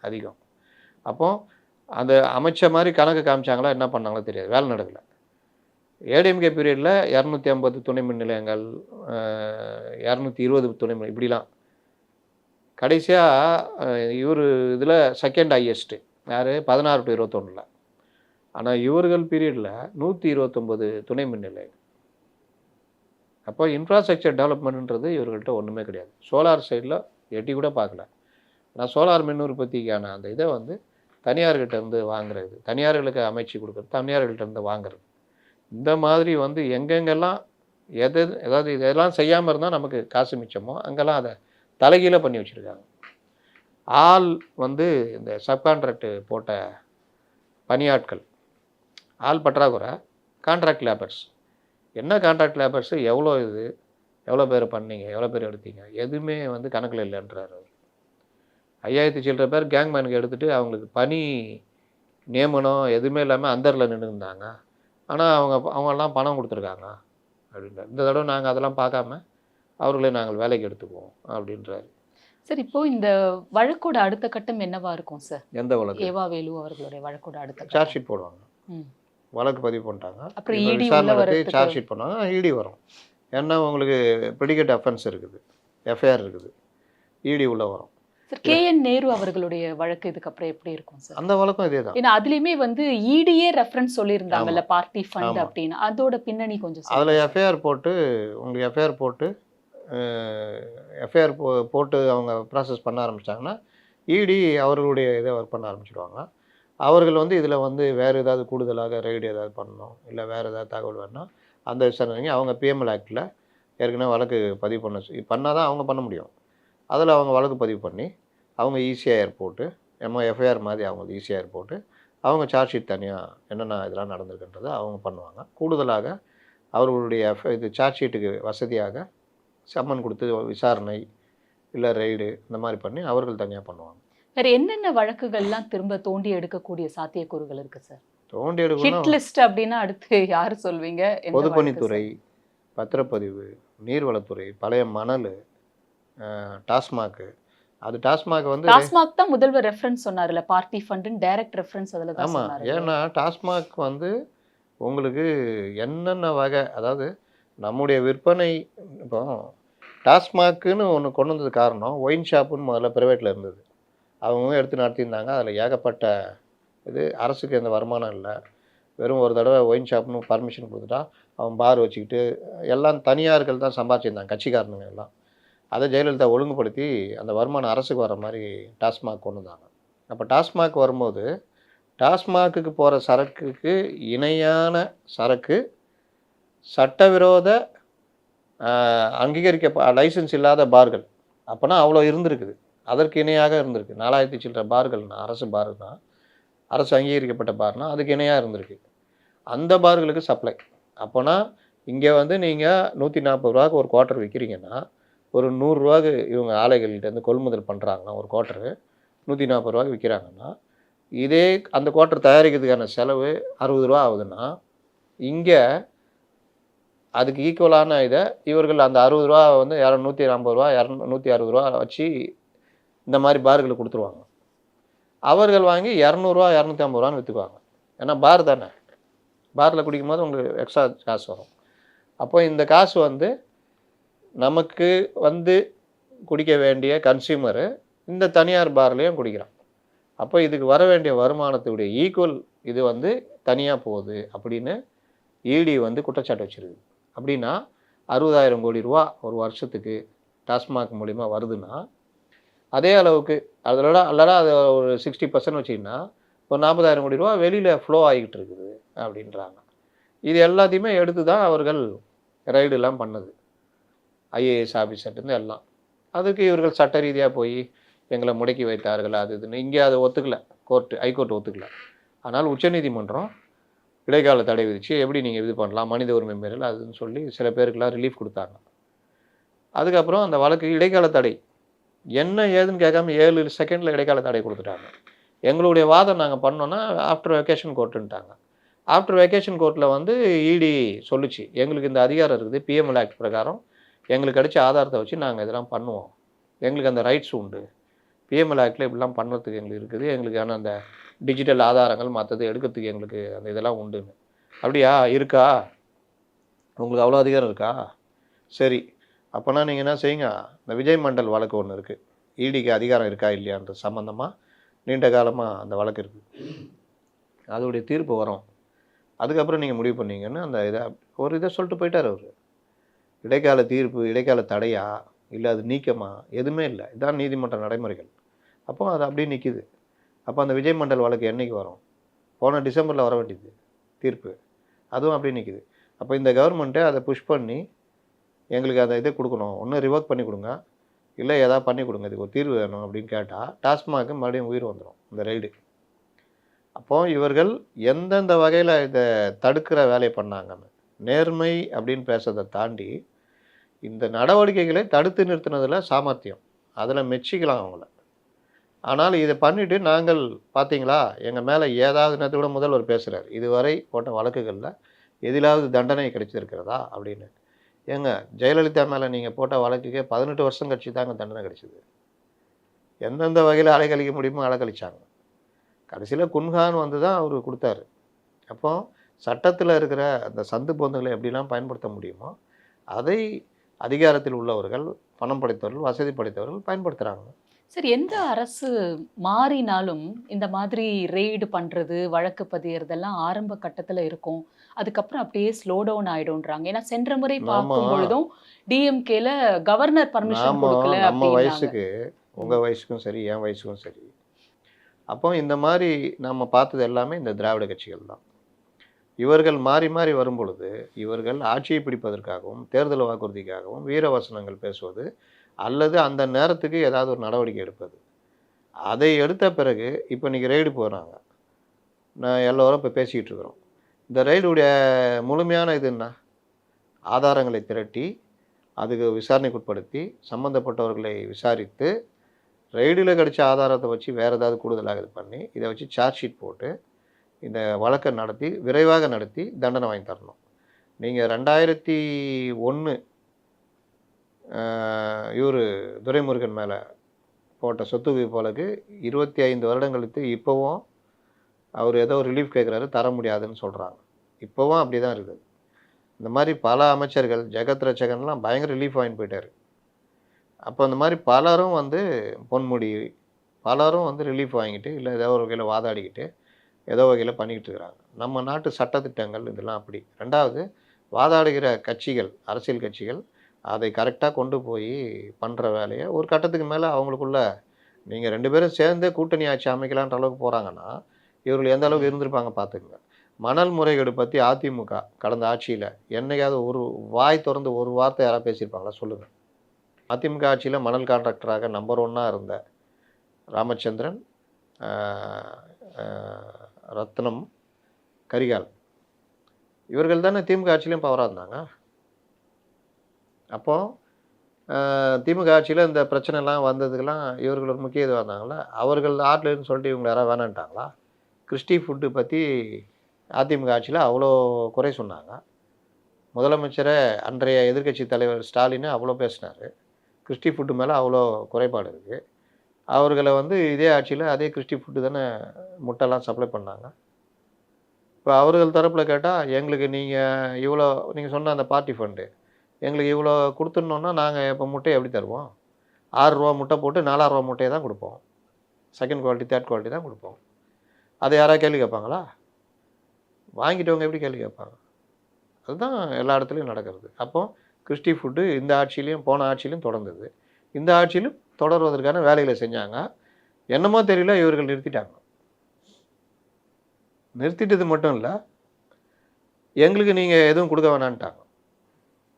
அதிகம். அப்போது அந்த அமைச்ச மாதிரி கணக்கு காமிச்சாங்களா என்ன பண்ணாங்களோ தெரியாது, வேலை நடக்கலை. ஏடிஎம்கே பீரியடில் 250 துணை மின் நிலையங்கள், 220 துணை மின் இப்படிலாம். கடைசியாக இவர் இதில் செகண்ட் ஹையஸ்ட்டு யார் 16-21. ஆனால் இவர்கள் பீரியடில் 129 துணை மின் நிலையங்கள். அப்போ இன்ஃப்ராஸ்ட்ரக்சர் டெவலப்மெண்ட்ன்றது இவர்கள்ட்ட ஒன்றுமே கிடையாது. சோலார் சைடில் எட்டி கூட பார்க்கல. ஆனால் சோலார் மின் உற்பத்திக்கான அந்த இதை வந்து தனியார்கிட்ட இருந்து வாங்குறது, தனியார்களுக்கு அமைச்சு கொடுக்குறது, தனியார்கள்ட்ட இருந்து வாங்குறது, இந்த மாதிரி வந்து எங்கெங்கெல்லாம் அதாவது இதெல்லாம் செய்யாமல் இருந்தால் நமக்கு காசு மிச்சமோ அங்கெல்லாம் அதை தலைகீழ பண்ணி வச்சுருக்காங்க. ஆள் வந்து இந்த சப்கான்ட்ராக்டு போட்ட பணியாட்கள், ஆள் பற்றாக்குறை, கான்ட்ராக்ட் லேபர்ஸ். என்ன கான்ட்ராக்ட் லேபர்ஸு எவ்வளோ பேர் பண்ணீங்க, எவ்வளோ பேர் எடுத்தீங்க, எதுவுமே வந்து கணக்கில் இல்லைன்றார் அவர். 5000 சில்லற பேர் கேங்மேனுக்கு எடுத்துகிட்டு அவங்களுக்கு பணி நியமனம் எதுவுமே இல்லாமல் அந்தரில் நின்றுருந்தாங்க. ஆனால் அவங்கெல்லாம் பணம் கொடுத்துருக்காங்க அப்படின்றார். இந்த தடவை நாங்கள் அதெல்லாம் பார்க்காம அவர்களே நாங்கள் வேலைக்கு எடுத்துக்குவோம் அப்படின்றாரு. சார், இப்போ இந்த வழக்கோட அடுத்த கட்டம் என்னவா இருக்கும் சார்? எந்த வழக்கு? ஏவா வேலு அவர்களுடைய வழக்கோட அடுத்த சார்ஜ் ஷீட் போடுவாங்க. வழக்கு பதிவு பண்ணிட்டாங்க. அப்புறம் இப்போ இடி விசாரணை உள்ள நடத்தி வரதுக்கு சார்ஜ் ஷீட் பண்ணாங்க, இடி வரும். ஏன்னா உங்களுக்கு ப்ரெடிகேட் அஃபென்ஸ் இருக்குது, எஃப்ஐஆர் இருக்குது, இடி உள்ள வரும். சார், கேஎன் நேரு அவர்களுடைய வழக்கு இதுக்கப்புறம் எப்படி இருக்கும் சார்? அந்த வழக்கம் இதே தான். ஏன்னா அதுலயுமே வந்து இடியே ரெஃபரன்ஸ் சொல்லியிருந்தாங்கல்ல, பார்ட்டி ஃபண்ட் அப்படின்னு. அதோட பின்னணி கொஞ்சம் அதில் எஃப்ஐஆர் போட்டு உங்களுக்கு எஃப்ஐஆர் போட்டு அவங்க ப்ராசஸ் பண்ண ஆரம்பிச்சிட்டாங்கன்னா இடி அவர்களுடைய இதை ஒர்க் பண்ண ஆரம்பிச்சிடுவாங்க. அவர்கள் வந்து இதில் வந்து வேறு ஏதாவது கூடுதலாக ரெய்டு ஏதாவது பண்ணணும், இல்லை வேறு ஏதாவது தகவல் வேணும்னா அந்த விசாரணைக்கு அவங்க பிஎம்எல் ஆக்டில் ஏற்கனவே வழக்கு பதிவு பண்ணால் தான் அவங்க பண்ண முடியும். அதில் அவங்க வழக்கு பதிவு பண்ணி அவங்க இசிஐஆர் போட்டு எஃப்ஐஆர் மாதிரி அவங்க இசிஐஆர் போட்டு அவங்க சார்ஜ் ஷீட் தனியாக என்னென்ன இதெல்லாம் நடந்திருக்குன்றதை அவங்க பண்ணுவாங்க. கூடுதலாக அவர்களுடைய இது சார்ஜ் ஷீட்டுக்கு வசதியாக சம்மன் கொடுத்து விசாரணை இல்லை ரெய்டு இந்த மாதிரி பண்ணி அவர்கள் தனியாக பண்ணுவாங்க. வேற என்னென்ன வழக்குகள்லாம் திரும்ப தோண்டி எடுக்கக்கூடிய சாத்தியக்கூறுகள் இருக்கு சார்? தோண்டி ஹிட் எடுக்கணும். லிஸ்ட் அப்படின்னா அடுத்து யாரு சொல்வீங்க? எந்த பொதுப்பணித்துறை, பத்திரப்பதிவு, நீர்வளத்துறை, பழைய மணல், டாஸ்மாக்கு. அது டாஸ்மாக் வந்து டாஸ்மாக் தான் முதல்வர் ரெஃபரன்ஸ் சொன்னார்ல, பார்ட்டி ஃபண்ட்னு டைரக்ட் ரெஃபரன்ஸ் அதுல தான் ஆமாம். சொன்னாரு. ஏன்னா டாஸ்மாக் வந்து உங்களுக்கு என்னென்ன வகை, அதாவது நம்முடைய விற்பனை இப்போ டாஸ்மாக்குன்னு ஒன்று கொண்டு வந்தது காரணம் ஒயின் ஷாப்புன்னு முதல்ல ப்ரைவேட்டில் இருந்தது. அவங்க எடுத்து நடத்தியிருந்தாங்க. அதில் ஏகப்பட்ட இது அரசுக்கு எந்த வருமானம் இல்லை. வெறும் ஒரு தடவை ஒயின் ஷாப்னு பர்மிஷன் கொடுத்துட்டா அவன் பார் வச்சுக்கிட்டு எல்லாம் தனியார்கள் தான் சம்பாதிச்சிருந்தாங்க, கட்சிக்காரனுங்க எல்லாம். அதை ஜெயலலிதா ஒழுங்குபடுத்தி அந்த வருமானம் அரசுக்கு வர மாதிரி டாஸ்மாக் கொண்டு வந்தாங்க. அப்போ டாஸ்மாக் வரும்போது டாஸ்மாக்குக்கு போகிற சரக்குக்கு இணையான சரக்கு சட்டவிரோத அங்கீகரிக்க லைசன்ஸ் இல்லாத பார்கள் அப்போனா அவ்வளோ இருந்திருக்குது. அதற்கு இணையாக இருந்திருக்கு. 4000 சில்லற பார்கள்னா அரசு பார்னா, அரசு அங்கீகரிக்கப்பட்ட பார்னா அதுக்கு இணையாக இருந்திருக்கு. அந்த பார்களுக்கு சப்ளை. அப்போனா இங்கே வந்து நீங்கள் 140 ரூபாய்க்கு ஒரு குவார்ட்டர் விற்கிறீங்கன்னா ஒரு 100 ரூபாய்க்கு இவங்க ஆலைகள்கிட்டேருந்து கொள்முதல் பண்ணுறாங்கன்னா ஒரு குவார்ட்டரு 140 ரூபாய்க்கு விற்கிறாங்கன்னா இதே அந்த குவார்ட்டர் தயாரிக்கிறதுக்கான செலவு 60 ரூபா ஆகுதுன்னா இங்கே அதுக்கு ஈக்குவலான இதை இவர்கள் அந்த 60 ரூபா வந்து 150 ரூபா 160 ரூபா வச்சு இந்த மாதிரி பார்களுக்கு கொடுத்துருவாங்க. அவர்கள் வாங்கி 200 ரூபா 250 ரூபான்னு விற்றுக்குவாங்க. ஏன்னா பார் தானே, பாரில் குடிக்கும் போது உங்களுக்கு எக்ஸ்ட்ரா காசு வரும். அப்போ இந்த காசு வந்து நமக்கு வந்து குடிக்க வேண்டிய கன்சியூமரு இந்த தனியார் பார்லேயும் குடிக்கிறான். அப்போ இதுக்கு வர வேண்டிய வருமானத்துடைய ஈக்குவல் இது வந்து தனியாக போகுது அப்படின்னு இடி வந்து குற்றச்சாட்டு வச்சுருக்குது. அப்படின்னா 60,000 கோடி ரூபா ஒரு வருஷத்துக்கு டாஸ்மாக் மூலிமா வருதுன்னா அதே அளவுக்கு அதோட அல்லடா அது ஒரு 60% வச்சிங்கன்னா ஒரு 40,000 கோடி ரூபா வெளியில் ஃப்ளோ ஆகிக்கிட்டு இருக்குது அப்படின்றாங்க. இது எல்லாத்தையுமே எடுத்து தான் அவர்கள் ரைடெல்லாம் பண்ணுது, ஐஏஎஸ் ஆஃபீஸர்லேருந்து எல்லாம். அதுக்கு இவர்கள் சட்ட ரீதியாக போய் எங்களை முடக்கி வைத்தார்கள் அது இதுன்னு. இங்கே அதை ஒத்துக்கலை, ஹைகோர்ட் ஒத்துக்கலை. ஆனால் உச்சநீதிமன்றம் இடைக்கால தடை விதிச்சு எப்படி நீங்கள் இது பண்ணலாம், மனித உரிமை மீறல் அதுன்னு சொல்லி சில பேருக்கெல்லாம் ரிலீஃப் கொடுத்தாங்க. அதுக்கப்புறம் அந்த வழக்கு இடைக்கால தடை என்ன ஏதுன்னு கேட்காம 7 செகண்டில் இடைக்கால தடை கொடுத்துட்டாங்க. எங்களுடைய வாதம் நாங்கள் பண்ணோன்னா ஆஃப்டர் வெக்கேஷன் கோர்ட்டுன்ட்டாங்க. ஆஃப்டர் வெக்கேஷன் கோர்ட்டில் வந்து இடி சொல்லுச்சு, எங்களுக்கு இந்த அதிகாரம் இருக்குது, பிஎம்எல் ஆக்ட் பிரகாரம் எங்களுக்கு கிடைச்ச ஆதாரத்தை வச்சு நாங்கள் இதெல்லாம் பண்ணுவோம், எங்களுக்கு அந்த ரைட்ஸ் உண்டு, பிஎம்எல் ஆக்டில் இப்படிலாம் பண்ணுறதுக்கு எங்களுக்கு இருக்குது, எங்களுக்கான அந்த டிஜிட்டல் ஆதாரங்கள் மற்றது எடுக்கிறதுக்கு எங்களுக்கு அந்த இதெல்லாம் உண்டுன்னு. அப்படியா இருக்கா, உங்களுக்கு அவ்வளோ அதிகாரம் இருக்கா, சரி அப்போனா நீங்கள் என்ன செய்யுங்க, இந்த விஜய் மண்டல் வழக்கு ஒன்று இருக்குது, இடிக்கு அதிகாரம் இருக்கா இல்லையான்றது சம்மந்தமாக நீண்ட காலமாக அந்த வழக்கு இருக்குது, அதோடைய தீர்ப்பு வரும், அதுக்கப்புறம் நீங்கள் முடிவு பண்ணீங்கன்னு அந்த இதை ஒரு இதை சொல்லிட்டு போயிட்டார் அவர். இடைக்கால தீர்ப்பு, இடைக்கால தடையா இல்லை அது நீக்கமா, எதுவுமே இல்லை, இதான் நீதிமன்ற நடைமுறைகள். அப்போ அது அப்படியே நிற்கிது. அப்போ அந்த விஜய் மண்டல் வழக்கு என்றைக்கு வரும், போன டிசம்பரில் வர வேண்டியது தீர்ப்பு, அதுவும் அப்படியே நிற்கிது. அப்போ இந்த கவர்மெண்ட்டை அதை புஷ் பண்ணி எங்களுக்கு அந்த இதை கொடுக்கணும், ஒன்று ரிவோக் பண்ணி கொடுங்க, இல்லை ஏதாவது பண்ணி கொடுங்க, இதுக்கு ஒரு தீர்வு வேணும் அப்படின்னு கேட்டால் டாஸ்மாக்கு மறுபடியும் உயிர் வந்துடும் இந்த ரைடு. அப்போது இவர்கள் எந்தெந்த வகையில் இதை தடுக்கிற வேலையை பண்ணாங்கன்னு, நேர்மை அப்படின்னு பேசுறதை தாண்டி இந்த நடவடிக்கைகளை தடுத்து நிறுத்தினதில் சாமர்த்தியம், அதில் மெச்சிக்கலாம் அவங்கள. ஆனால் இதை பண்ணிவிட்டு நாங்கள் பார்த்தீங்களா எங்கள் மேலே ஏதாவது நேற்று கூட முதல்வர் பேசுகிறார், இதுவரை போட்ட வழக்குகளில் எதிலாவது தண்டனை கிடைச்சிருக்கிறதா அப்படின்னு. ஏங்க ஜெயலலிதா மேலே நீங்கள் போட்ட வழக்குக்கே 18 வருஷம் கழிச்சு தாங்க தண்டனை கிடைச்சிது. எந்தெந்த வகையில் அலைக்கழிக்க முடியுமோ அலைக்கழிச்சாங்க. கடைசியில் குன்ஹான் வந்து தான் அவர் கொடுத்தாரு. அப்போ சட்டத்தில் இருக்கிற அந்த சந்து பொந்துகளை எப்படிலாம் பயன்படுத்த முடியுமோ அதை அதிகாரத்தில் உள்ளவர்கள், பணம் படைத்தவர்கள், வசதி படைத்தவர்கள் பயன்படுத்துகிறாங்க. சரி, எந்த அரசு மாறினாலும் இந்த மாதிரி ரெய்டு பண்றது, வழக்கு பதியறதெல்லாம் ஆரம்ப கட்டத்துல இருக்கும். அதுக்கப்புறம் அப்படியே ஸ்லோ டவுன் ஆயிடும்ன்றாங்க. ஏன்னா சென்ற முறை பார்க்கும் பொழுதும் டிஎம்கேல கவர்னர் பர்மிஷன் கொடுக்கல நம்ம அப்படின்னாங்க. வயசுக்கு, உங்கள் வயசுக்கும் சரி, என் வயசுக்கும் சரி, அப்போ இந்த மாதிரி நம்ம பார்த்தது எல்லாமே இந்த திராவிட கட்சிகள் தான். இவர்கள் மாறி மாறி வரும் பொழுது இவர்கள் ஆட்சியை பிடிப்பதற்காகவும் தேர்தல் வாக்குறுதிக்காகவும் வீரவசனங்கள் பேசுவது அல்லது அந்த நேரத்துக்கு ஏதாவது ஒரு நடவடிக்கை எடுப்பது. அதை எடுத்த பிறகு இப்போ இன்றைக்கி ரெய்டு போகிறாங்க, நான் எல்லோரும் இப்போ பேசிக்கிட்டு இருக்கிறோம். இந்த ரெய்டுடைய முழுமையான இது என்ன, ஆதாரங்களை திரட்டி அதுக்கு விசாரணைக்கு உட்படுத்தி சம்மந்தப்பட்டவர்களை விசாரித்து ரெய்டில் கிடைச்ச ஆதாரத்தை வச்சு வேறு ஏதாவது கூடுதலாக இது பண்ணி இதை வச்சு சார்ஜ் ஷீட் போட்டு இந்த வழக்கை நடத்தி விரைவாக நடத்தி தண்டனை வாங்கி தரணும். நீங்கள் 2001 இவர் துரைமுருகன் மேலே போட்ட சொத்து குவிப்பு வழக்கு 25 வருடங்களுக்கு இப்போவும் அவர் ஏதோ ரிலீஃப் கேட்குறாரு, தர முடியாதுன்னு சொல்கிறாங்க. இப்போவும் அப்படி தான் இருக்குது. இந்த மாதிரி பல அமைச்சர்கள், ஜெகத் ரட்சகன்லாம் பயங்கர ரிலீஃப் வாங்கிட்டு போயிட்டார். அப்போ இந்த மாதிரி பலரும் வந்து பொன்முடி பலரும் வந்து ரிலீஃப் வாங்கிட்டு இல்லை ஏதோ ஒரு வகையில் வாதாடிக்கிட்டு ஏதோ வகையில் பண்ணிக்கிட்டு இருக்கிறாங்க. நம்ம நாட்டு சட்டத்திட்டங்கள் இதெல்லாம் அப்படி. ரெண்டாவது, வாதாடுகிற கட்சிகள், அரசியல் கட்சிகள் அதை கரெக்டாக கொண்டு போய் பண்ணுற வேலையை ஒரு கட்டத்துக்கு மேலே அவங்களுக்குள்ள நீங்கள் 2 பேரும் சேர்ந்து கூட்டணி ஆட்சி அமைக்கலான்ற அளவுக்கு போகிறாங்கன்னா இவர்கள் எந்த அளவுக்கு இருந்திருப்பாங்க பார்த்துக்குங்க. மணல் முறைகேடு பற்றி அதிமுக கடந்த ஆட்சியில் என்னைக்காவது ஒரு வாய் திறந்து ஒரு வார்த்தை யாராவது பேசியிருப்பாங்களா சொல்லுங்கள். அதிமுக ஆட்சியில் மணல் கான்ட்ராக்டராக நம்பர் 1 இருந்த ராமச்சந்திரன், ரத்னம், கரிகால் இவர்கள் தானே திமுக ஆட்சியிலையும் பவராக இருந்தாங்க. அப்போது திமுக ஆட்சியில் இந்த பிரச்சனைலாம் வந்ததுக்கெல்லாம் இவர்கள் ஒரு முக்கிய இதுவாக இருந்தாங்களா, அவர்கள் ஆட்லன்னு சொல்லிட்டு இவங்க யாராவது வேணான்ட்டாங்களா. கிறிஸ்டி ஃபுட்டு பற்றி அதிமுக ஆட்சியில் அவ்வளோ குறை சொன்னாங்க. முதலமைச்சரை அன்றைய எதிர்க்கட்சி தலைவர் ஸ்டாலின் அவ்வளோ பேசினார். கிறிஸ்டி ஃபுட்டு மேலே அவ்வளோ குறைபாடு இருக்குது. அவர்களை வந்து இதே ஆட்சியில் அதே கிறிஸ்டி ஃபுட்டு தானே முட்டைலாம் சப்ளை பண்ணாங்க. இப்போ அவர்கள் தரப்பில் கேட்டால் எங்களுக்கு நீங்கள் இவ்வளோ நீங்கள் சொன்ன அந்த பார்ட்டி ஃபண்டு எங்களுக்கு இவ்வளோ கொடுத்துடணுன்னா நாங்கள் இப்போ முட்டையை எப்படி தருவோம், 6 ரூபா முட்டை போட்டு 4 ரூபா முட்டையை தான் கொடுப்போம், செகண்ட் குவாலிட்டி தேர்ட் குவாலிட்டி தான் கொடுப்போம். அதை யாராவது கேள்வி கேட்பாங்களா? வாங்கிட்டவங்க எப்படி கேள்வி கேட்பாங்க? அதுதான் எல்லா இடத்துலையும் நடக்கிறது. அப்போது கிறிஸ்டி ஃபுட்டு இந்த ஆட்சியிலையும் போன ஆட்சியிலையும் தொடர்ந்தது, இந்த ஆட்சியிலும் தொடர்வதற்கான வேலைகளை செஞ்சாங்க. என்னமோ தெரியல இவர்கள் நிறுத்திட்டாங்க. நிறுத்திட்டது மட்டும் இல்லை, எங்களுக்கு நீங்கள் எதுவும் கொடுக்க வேணான்ட்டாங்க.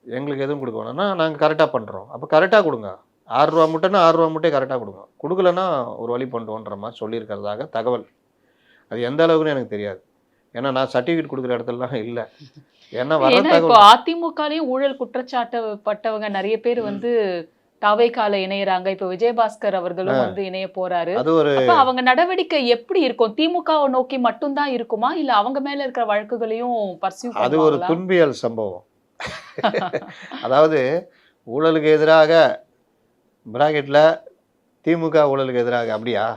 எங்களுக்கு எதுவும் கொடுக்க வேணாம்னா நாங்கள் கரெக்டாக பண்ணுறோம். அப்போ கரெக்டாக கொடுங்க, 6 ரூபா முட்டைன்னா 6 ரூபா முட்டையை கரெக்டாக கொடுங்க, கொடுக்கலன்னா ஒரு வழி பண்ணுறோன்ற மாதிரி சொல்லியிருக்கிறதாக தகவல். அது எந்த அளவுக்குன்னு எனக்கு தெரியாது, ஏன்னா நான் சர்டிஃபிகேட் கொடுக்குற இடத்துலலாம் இல்லை. ஏன்னா வர ஏன்னா இப்போ தகவல் அதிமுகலயும் ஊழல் குற்றச்சாட்டு பட்டவங்க நிறைய பேர் வந்து தாவேகால இணையறாங்க. இப்ப விஜயபாஸ்கர் அவர்களும் வந்து இணைய போறாரு. அது ஒரு அப்ப அவங்க நடவடிக்கை எப்படி இருக்கும்? திமுகவை நோக்கி மட்டும் தான் இருக்குமா? இல்ல அவங்க மேல இருக்கிற வழக்குகளையும் பர்சியூ அது ஒரு பண்ணுவாங்களா? துன்பியல் சம்பவம். அதாவது ஊழலுக்கு எதிராக பிராக்கெட்ல திமுக ஊழலுக்கு எதிராக அப்படியா?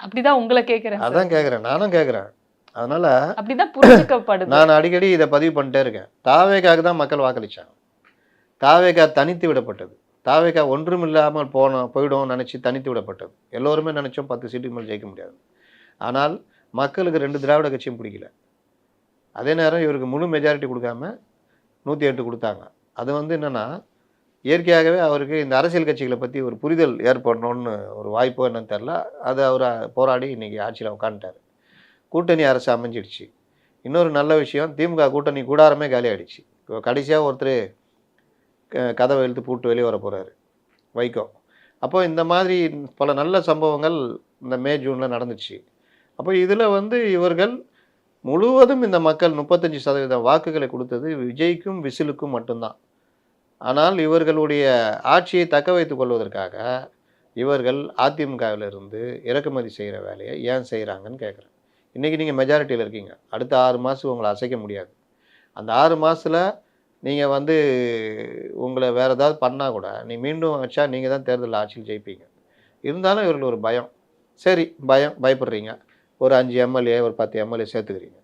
அப்படிதான் உங்கள கேட்கிறேன் சார். அதான் கேட்குறேன். நானும் கேட்குறேன். அதனால அப்படிதான் புரிஞ்சுக்கப்படுது. நான் அடிக்கடி இதை பதிவு பண்ணிட்டே இருக்கேன். தாவேகாவுக்கு தான் மக்கள் வாக்களிச்சாங்க. தாவேகா தனித்து விடப்பட்டது. தாவேகா ஒன்றுமில்லாமல் போயிடும் நினச்சி தனித்து விடப்பட்டது. எல்லோருமே நினச்சோம் 10 சீட்டுக்கு மேலே ஜெயிக்க முடியாது. ஆனால் மக்களுக்கு 2 திராவிட கட்சியும் பிடிக்கல. அதே நேரம் இவருக்கு முழு மெஜாரிட்டி கொடுக்காம 108 கொடுத்தாங்க. அது வந்து என்னென்னா இயற்கையாகவே அவருக்கு இந்த அரசியல் கட்சிகளை பற்றி ஒரு புரிதல் ஏற்படணும்னு ஒரு வாய்ப்போ என்னன்னு தெரில. அது அவர் போராடி இன்றைக்கி ஆட்சியில் உட்காந்துட்டார். கூட்டணி அரசு அமைஞ்சிடுச்சு. இன்னொரு நல்ல விஷயம், திமுக கூட்டணி கூடாரமே காலி ஆகிடுச்சு. இப்போ கடைசியாக ஒருத்தர் கதவை இழுத்து பூட்டு வெளியே வர போகிறாரு, வைகோ. அப்போ இந்த மாதிரி பல நல்ல சம்பவங்கள் இந்த மே ஜூனில் நடந்துச்சு. அப்போ இதில் வந்து இவர்கள் முழுவதும் இந்த மக்கள் 35% வாக்குகளை கொடுத்தது விஜய்க்கும் விசிலுக்கும் மட்டும்தான். ஆனால் இவர்களுடைய ஆட்சியை தக்க வைத்துக் கொள்வதற்காக இவர்கள் அதிமுகவிலிருந்து இறக்குமதி செய்கிற வேலையை ஏன் செய்கிறாங்கன்னு கேட்குறேன். இன்றைக்கி நீங்கள் மெஜாரிட்டியில் இருக்கீங்க. அடுத்த 6 மாதம் உங்களை அசைக்க முடியாது. அந்த 6 மாதத்தில் நீங்கள் வந்து உங்களை வேறு ஏதாவது பண்ணால் கூட நீ மீண்டும் வச்சா நீங்கள் தான் தேர்தலில் ஆட்சியில் ஜெயிப்பீங்க. இருந்தாலும் இவர்கள் ஒரு பயம். சரி, பயப்படுறீங்க. ஒரு 5 எம்எல்ஏ ஒரு 10 எம்எல்ஏ சேர்த்துக்கிறீங்க.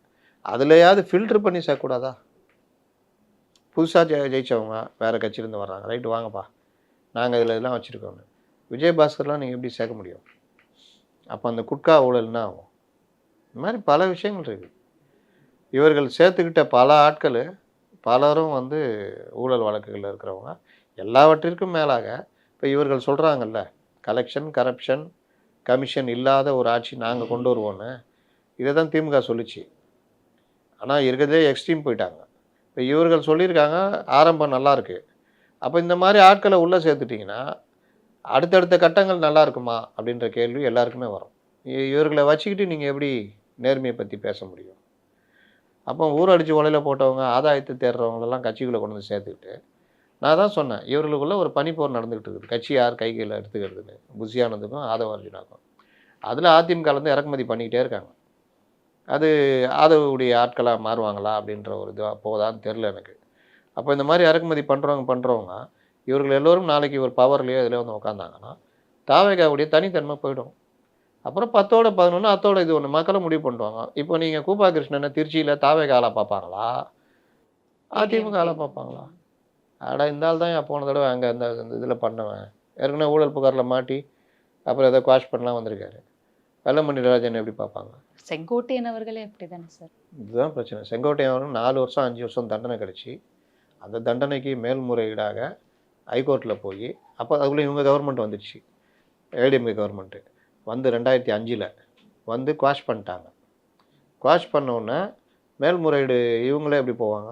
அதுலையாவது ஃபில்ட்ரு பண்ணி சேர்க்கக்கூடாதா? புதுசாக ஜெயித்தவங்க வேறு கட்சியிலேருந்து வர்றாங்க, ரைட்டு வாங்கப்பா, நாங்கள் இதில் இதெல்லாம் வச்சுருக்கோங்க. விஜயபாஸ்கர்லாம் நீங்கள் எப்படி சேர்க்க முடியும்? அப்போ அந்த குட்கா ஊழல்னா ஆகும். இந்த மாதிரி பல விஷயங்கள் இருக்குது. இவர்கள் சேர்த்துக்கிட்ட பல ஆட்கள் பலரும் வந்து ஊழல் வழக்குகளில் இருக்கிறவங்க. எல்லாவற்றிற்கும் மேலாக இப்போ இவர்கள் சொல்கிறாங்கல்ல, கலெக்ஷன் கரப்ஷன் கமிஷன் இல்லாத ஒரு ஆட்சி நாங்கள் கொண்டு வருவோன்னு. இதை தான் திமுக சொல்லிச்சு. ஆனால் இருக்கிறதே எக்ஸ்ட்ரீம் போயிட்டாங்க. இப்போ இவர்கள் சொல்லியிருக்காங்க ஆரம்பம் நல்லாயிருக்கு. அப்போ இந்த மாதிரி ஆட்களை உள்ளே சேர்த்துட்டிங்கன்னா அடுத்தடுத்த கட்டங்கள் நல்லா இருக்குமா அப்படின்ற கேள்வி எல்லாருக்குமே வரும். இவர்களை வச்சுக்கிட்டு நீங்கள் எப்படி நேர்மையை பற்றி பேச முடியும்? அப்போ ஊரடிச்சு உலையில் போட்டவங்க ஆதாயத்தை தேடுறவங்களெல்லாம் கட்சிகளை கொண்டு வந்து சேர்த்துக்கிட்டு, நான் தான் சொன்னேன், இவர்களுக்குள்ள ஒரு பனிப்போர் நடந்துகிட்டு இருக்குது. கட்சி யார் கைகளில் எடுத்துக்கிறதுன்னு புஷியானதுக்கும் ஆதவ அர்ஜுனாக்கும். அதில் அதிமுகலேருந்து இறக்குமதி பண்ணிக்கிட்டே இருக்காங்க. அது ஆதவுடைய ஆட்களாக மாறுவாங்களா அப்படின்ற ஒரு இதுவாக போதான்னு தெரில எனக்கு. அப்போ இந்த மாதிரி இறக்குமதி பண்ணுறவங்க இவர்கள் எல்லோரும் நாளைக்கு ஒரு பவர்லேயோ இதில் வந்து உட்காந்தாங்கன்னா தாவேகாவுடைய தனித்தன்மை போயிடும். அப்புறம் 10ஓட 11 அத்தோட இது ஒன்று மக்களை முடிவு பண்ணுவாங்க. இப்போ நீங்கள் கூப்பா கிருஷ்ணனை திருச்சியில் தாவேகால பார்ப்பாங்களா, அதிமுகவில் பார்ப்பாங்களா? அட இந்த ஆள் தான் போன தடவை அங்கே அந்த இதில் பண்ணவன், ஏற்கனவே ஊழல் புகாரில் மாட்டி அப்புறம் ஏதோ குவாஷ் பண்ணலாம் வந்திருக்காரு. வெல்லமணி ராஜன் எப்படி பார்ப்பாங்க? செங்கோட்டையன் அவர்களே அப்படிதானே சார்? இதுதான் பிரச்சனை. செங்கோட்டையன் 4 வருஷம் 5 வருஷம் தண்டனை கிடச்சி, அந்த தண்டனைக்கு மேல்முறையீடாக ஹைகோர்ட்டில் போய் அப்போ அதுக்குள்ளே இவங்க கவர்மெண்ட் வந்துடுச்சு, ஏடிஎம்கே கவர்மெண்ட்டு வந்து 2005 வந்து குவாஷ் பண்ணிட்டாங்க. குவாஷ் பண்ணோன்னே மேல்முறையீடு இவங்களே எப்படி போவாங்க?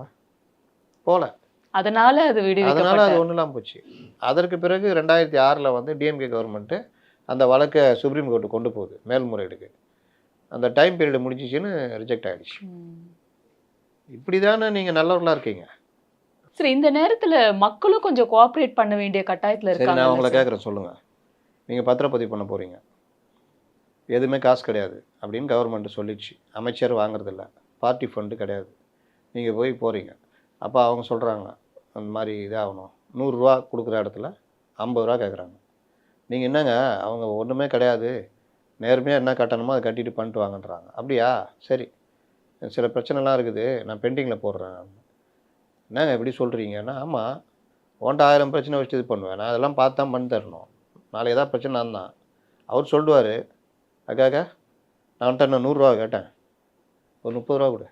போகல. அதனால அது அது ஒன்றும் இல்லாமல் போச்சு. அதற்கு பிறகு 2006 வந்து டிஎம்கே கவர்மெண்ட்டு அந்த வழக்கை சுப்ரீம் கோர்ட்டு கொண்டு போகுது மேல்முறையீடுக்கு. அந்த டைம் பீரியட் முடிஞ்சிச்சின்னு ரிஜெக்ட் ஆகிடுச்சு. இப்படி தானே நீங்கள் நல்லவர்களாக இருக்கீங்க. சரி, இந்த நேரத்தில் மக்களும் கொஞ்சம் கோஆப்ரேட் பண்ண வேண்டிய கட்டாயத்தில் இருக்காங்க. நான் உங்களை கேட்குறேன், சொல்லுங்கள். நீங்கள் பத்திரப்பதிவு பண்ண போகிறீங்க, எதுவுமே காசு கிடையாது அப்படின்னு கவர்மெண்ட்டு சொல்லிடுச்சு. அமைச்சர் வாங்குறதில்ல, பார்ட்டி ஃபண்டு கிடையாது. நீங்கள் போய் போகிறீங்க. அப்போ அவங்க சொல்கிறாங்க அந்த மாதிரி இதாகணும், 100 ரூபா கொடுக்குற இடத்துல 50 ரூபா கேட்குறாங்க. நீங்கள் என்னங்க, அவங்க ஒன்றுமே கிடையாது, நேர்மையாக என்ன கட்டணுமோ அதை கட்டிட்டு பண்ணிட்டு வாங்கன்றாங்க. அப்படியா? சரி, சில பிரச்சனைலாம் இருக்குது, நான் பெண்டிங்கில் போடுறேன். என்னங்க எப்படி சொல்கிறீங்கன்னா, ஆமாம், உன்ட்ட 1000 பிரச்சனை வச்சு இது பண்ணுவேன், நான் அதெல்லாம் பார்த்து தான் பண்ணி தரணும். நாளைக்கு எதாவது பிரச்சனை நான் தான் அவர் சொல்லுவார், அதுக்காக நான் வந்துட்டு நான் 100 ரூபா கேட்டேன், ஒரு 30 ரூபா கொடு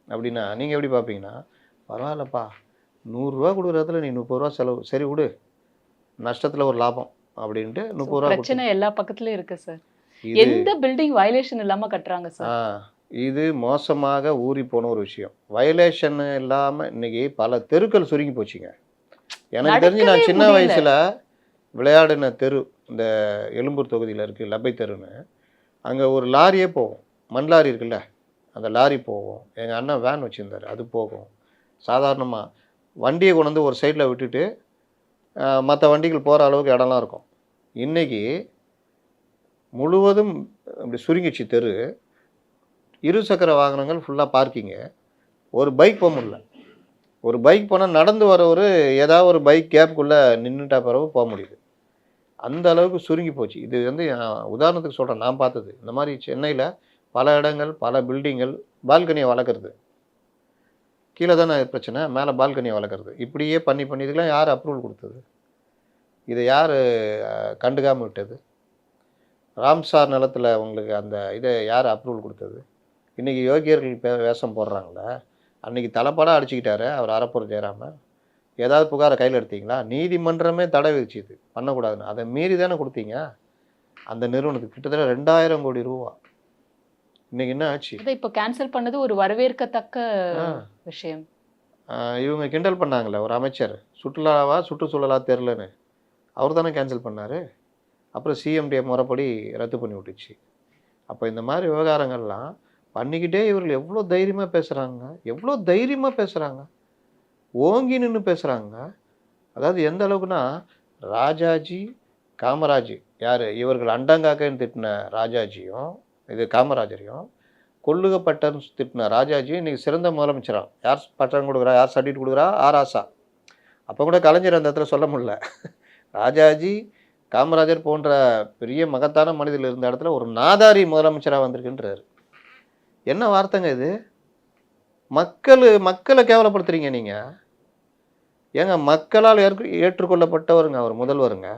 அப்படின்னா நீங்கள் எப்படி பார்ப்பீங்கன்னா, பரவாயில்லப்பா 100 ரூபா கொடுக்குறதுல நீ 30 ரூபா செலவு, சரி விடு, நஷ்டத்தில் ஒரு லாபம் அப்படின்ட்டு 30 ரூபா. பிரச்சனை எல்லா பக்கத்துலையும் இருக்குது சார். எந்த பில்டிங் வயலேஷன் இல்லாமல் கட்டுறாங்க சார். இது மோசமாக ஊறி போன ஒரு விஷயம். வயலேஷன் இல்லாமல் இன்றைக்கி பல தெருக்கள் சுருங்கி போச்சுங்க. எனக்கு தெரிஞ்சு நான் சின்ன வயசில் விளையாடின தெரு இந்த எழும்பூர் தொகுதியில் இருக்குது, லப்பை தெருன்னு. அங்கே ஒரு லாரியே போகும், மண் லாரி இருக்குல்ல, அந்த லாரி போகும். எங்கள் அண்ணன் வேன் வச்சுருந்தார், அது போகும். சாதாரணமாக வண்டியை கொண்டு வந்து ஒரு சைடில் விட்டுட்டு மற்ற வண்டிகள் போகிற அளவுக்கு இடம்லாம் இருக்கும். இன்றைக்கி முழுவதும் அப்படி சுருங்கிச்சு தெரு. இருசக்கர வாகனங்கள் ஃபுல்லாக பார்க்கிங்கு. ஒரு பைக் போக முடியல. ஒரு பைக் போனால் நடந்து வரவர் ஏதாவது ஒரு பைக் கேப்புக்குள்ளே நின்றுட்டா பிறகு போக முடியுது. அந்த அளவுக்கு சுருங்கி போச்சு. இது வந்து உதாரணத்துக்கு சொல்கிறேன், நான் பார்த்தது. இந்த மாதிரி சென்னையில் பல இடங்கள், பல பில்டிங்கள் பால்கனியை வளர்க்குறது. கீழே தானே பிரச்சனை, மேலே பால்கனியை வளர்க்குறது. இப்படியே பண்ணி இதுக்கெல்லாம் யார் அப்ரூவல் கொடுத்தது? இதை யார் கண்டுக்காமல் விட்டது? ராம்சார் நிலத்தில் உங்களுக்கு அந்த இதை யார் அப்ரூவல் கொடுத்தது? இன்றைக்கி யோகியர்கள் வேஷம் போடுறாங்களே, அன்றைக்கி தலைப்படாக அடிச்சுக்கிட்டாரு அவர் அரப்பூர் ஜெயராமன். ஏதாவது புகாரை கையில் எடுத்தீங்களா? நீதிமன்றமே தடை விதிச்சுது பண்ணக்கூடாதுன்னு. அதை மீறி தானே கொடுத்தீங்க அந்த நிறுவனத்துக்கு. கிட்டத்தட்ட 2000 கோடி ரூபா. இன்னைக்கு என்ன ஆச்சு? இப்போ கேன்சல் பண்ணது ஒரு வரவேற்கத்தக்க விஷயம். இவங்க கிண்டல் பண்ணாங்களே ஒரு அமைச்சர், சுற்றுலாவா சுற்றுச்சூழலா தெரிலன்னு, அவர் தானே கேன்சல் பண்ணார். அப்புறம் சிஎம்டிஏ முறைப்படி ரத்து பண்ணி விட்டுச்சு. அப்போ இந்த மாதிரி விவகாரங்கள்லாம் பண்ணிக்கிட்டே இவர்கள் எவ்வளோ தைரியமாக பேசுகிறாங்க, எவ்வளோ தைரியமாக பேசுகிறாங்க, ஓங்கி நின்று பேசுகிறாங்க. அதாவது எந்த அளவுக்குன்னா, ராஜாஜி காமராஜ் யார், இவர்கள் அண்டங்காக்கன்னு திட்டின ராஜாஜியும் இது காமராஜரையும், கொல்லுகப்பட்டன்னு திட்டின ராஜாஜியும் இன்றைக்கி சிறந்த முதலமைச்சராக. யார் பட்டம் கொடுக்குறா, யார் சர்டிஃபிகேட் கொடுக்குறா? ஆராசா. அப்போ கூட கலைஞர் அந்த இடத்துல சொல்ல முடியல. ராஜாஜி காமராஜர் போன்ற பெரிய மகத்தான மனிதர்கள் இருந்த இடத்துல ஒரு நாதாரி முதலமைச்சராக வந்திருக்குன்றார். என்ன வார்த்தைங்க இது? மக்களை கேவலப்படுத்துறீங்க நீங்கள். ஏங்க, மக்களால் ஏற்றுக்கொள்ளப்பட்டவருங்க அவர், முதல்வருங்க.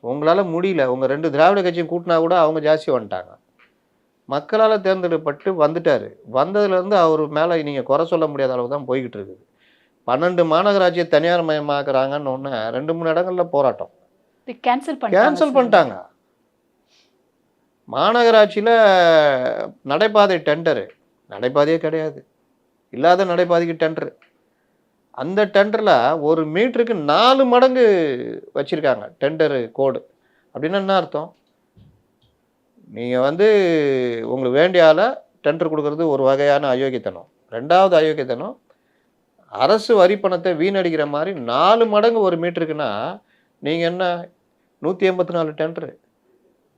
உங்களால் முடியல. உங்கள் 2 திராவிட கட்சியும் கூட்டினா கூட அவங்க ஜாஸ்தி வந்துட்டாங்க. மக்களால் தேர்ந்தெடுக்கப்பட்டு வந்துட்டார். வந்ததுலேருந்து அவர் மேலே நீங்கள் குறை சொல்ல முடியாத அளவு தான் போய்கிட்டு இருக்குது. 12 மாநகராட்சியை தனியார் மயமாக்குறாங்கன்னு ஒன்று 2-3 இடங்களில் போராட்டம். கேன்சல் பண்ணிட்டாங்க. மாநகராட்சியில் நடைபாதை டெண்டரு, நடைபாதையே கிடையாது, இல்லாத நடைபாதைக்கு டெண்டரு. அந்த டெண்டரில் ஒரு மீட்டருக்கு 4 மடங்கு வச்சுருக்காங்க டெண்டரு கோடு. அப்படின்னா என்ன அர்த்தம்? நீங்கள் வந்து உங்களுக்கு வேண்டிய ஆளை டெண்டர் கொடுக்கறது ஒரு வகையான அயோக்கியத்தனம். 2வது அயோக்கியத்தனம், அரசு வரி பணத்தை வீணடிக்கிற மாதிரி 4 மடங்கு ஒரு மீட்டருக்குன்னா, நீங்கள் என்ன 184 டெண்டரு,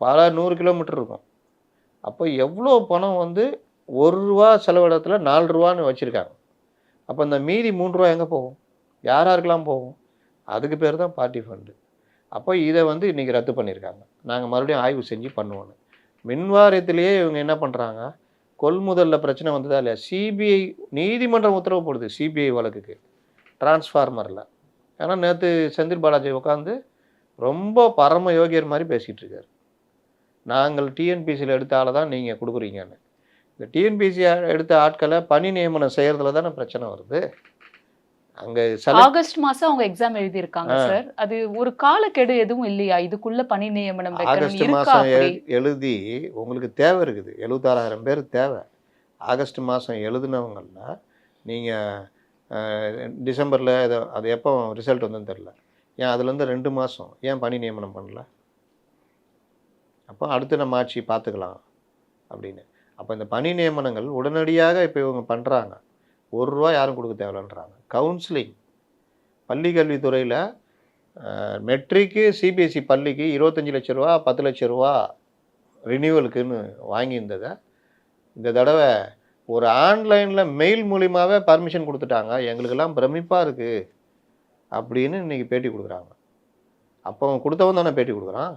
பல 100 கிலோமீட்டர் இருக்கும். அப்போ எவ்வளோ பணம் வந்து ₹1 செலவிடத்தில் ₹4 வச்சுருக்காங்க. அப்போ இந்த மீதி ₹3 எங்கே போகும்? யாருக்கெல்லாம் போகும்? அதுக்கு பேர் தான் பார்ட்டி ஃபண்டு. அப்போ இதை வந்து இன்றைக்கி ரத்து பண்ணியிருக்காங்க. நாங்கள் மறுபடியும் ஆய்வு செஞ்சு பண்ணுவோன்னு. மின் வாரியத்திலேயே இவங்க என்ன பண்ணுறாங்க, கொள்முதலில் பிரச்சனை வந்ததா இல்லையா, சிபிஐ நீதிமன்றம் உத்தரவு போடுது சிபிஐ வழக்குக்கு டிரான்ஸ்ஃபார்மரில். ஏன்னா நேற்று செந்தில் பாலாஜி உட்காந்து ரொம்ப பரம யோகியர் மாதிரி பேசிகிட்டு இருக்காரு. நாங்கள் டிஎன்பிசியில் எடுத்த ஆளை தான் நீங்கள் கொடுக்குறீங்கன்னு. இந்த டிஎன்பிசி எடுத்த ஆட்களை பணி நியமனம் செய்கிறதுல தானே பிரச்சனை வருது. அங்கே ஆகஸ்ட் மாதம் அவங்க எக்ஸாம் எழுதியிருக்காங்க சார். அது ஒரு காலக்கெடு எதுவும் இல்லையா? இதுக்குள்ள பணி நியமனம் ஆகஸ்ட் மாதம் எழுதி உங்களுக்கு தேவை இருக்குது. 76,000 பேர் தேவை. ஆகஸ்ட் மாதம் எழுதினவங்களில் நீங்கள் டிசம்பரில் அது எப்போ ரிசல்ட் வந்துன்னு தெரில. ஏன் அதுலேருந்து 2 மாதம் ஏன் பணி நியமனம் பண்ணல? அப்போ அடுத்து நம்ம ஆட்சி பார்த்துக்கலாம் அப்படின்னு. அப்போ இந்த பணி நியமனங்கள் உடனடியாக இப்போ இவங்க பண்ணுறாங்க. ₹1 யாரும் கொடுக்க தேவையில்லைன்றாங்க. கவுன்சிலிங் பள்ளி கல்வித்துறையில் மெட்ரிக்கு சிபிஎஸ்சி பள்ளிக்கு 25 லட்ச ரூபா 10 லட்ச ரூபா ரினியூவலுக்குன்னு வாங்கியிருந்ததை இந்த தடவை ஒரு ஆன்லைனில் மெயில் மூலியமாகவே பர்மிஷன் கொடுத்துட்டாங்க. எங்களுக்கெல்லாம் பிரமிப்பாக இருக்குது அப்படின்னு இன்றைக்கி பேட்டி கொடுக்குறாங்க. அப்போ அவன் கொடுத்தவன் தானே பேட்டி கொடுக்குறான்.